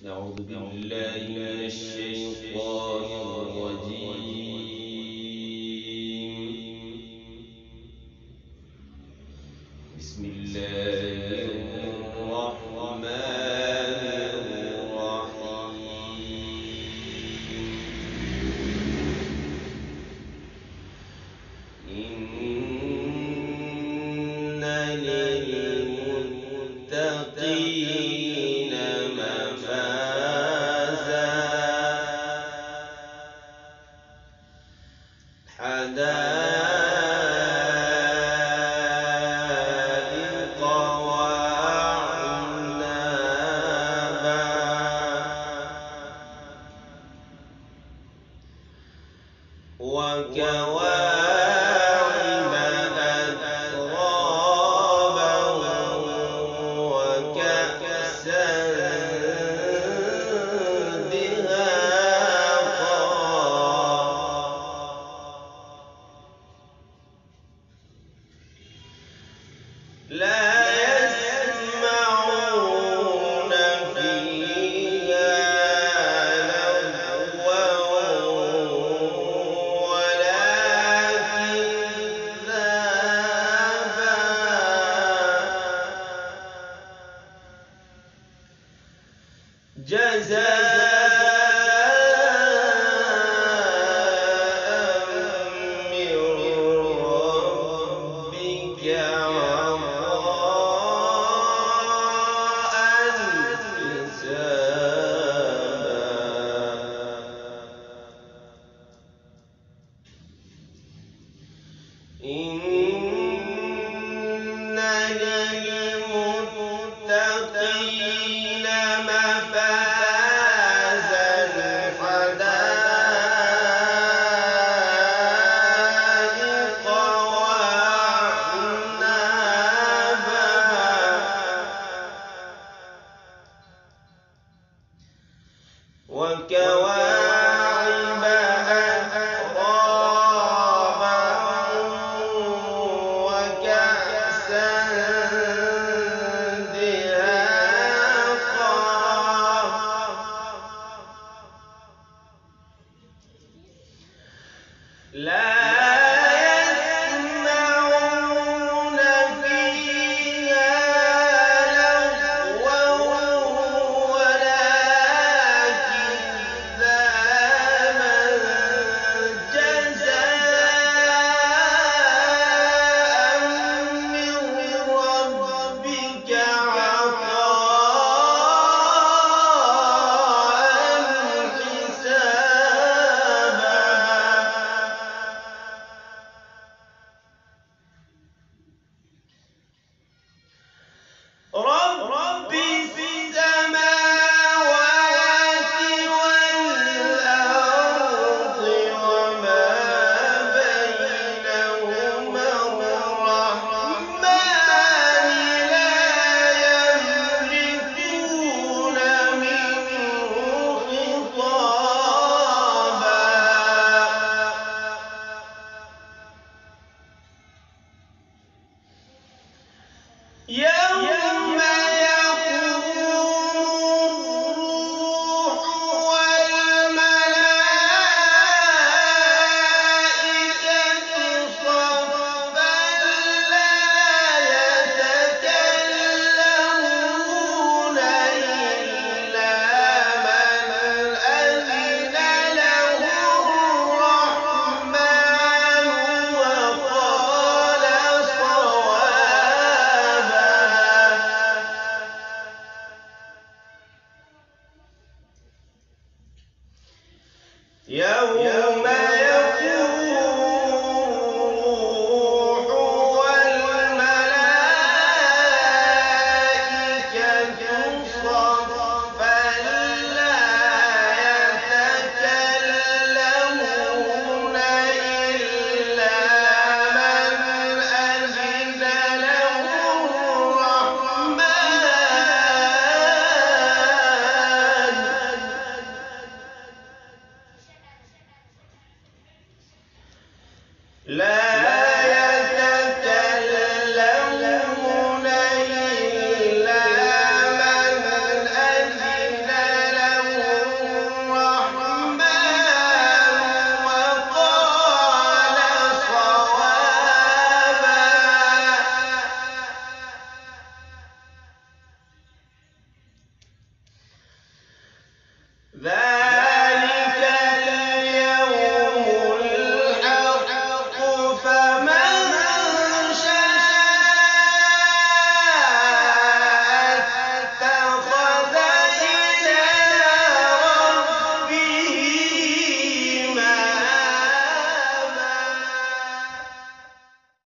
أعوذ بالله من الشيطان الرجيم. بسم الله الرحمن الرحيم. إن للمتقين مفازا حدائق وأعنابا وكواعب أترابا وكأسا دهاقا لا يسمعون فيها لغوا ولا كذابا جزاء من ربك عطاء حسابا. إن للمتقين مفازا حدائق وأعنابا وكواعب أترابا وكأسا دهاقا لا يسمعون فيها لغوا ولا كذابا جزاء من ربك عطاء حسابا. رب السماوات والأرض وما بينهما الرحمن لا يملكون منه خطابا. يوم يقوم الروح والملائكة صفا لا يتكلمون إلا من أذن له الرحمن وقال صوابا. يوم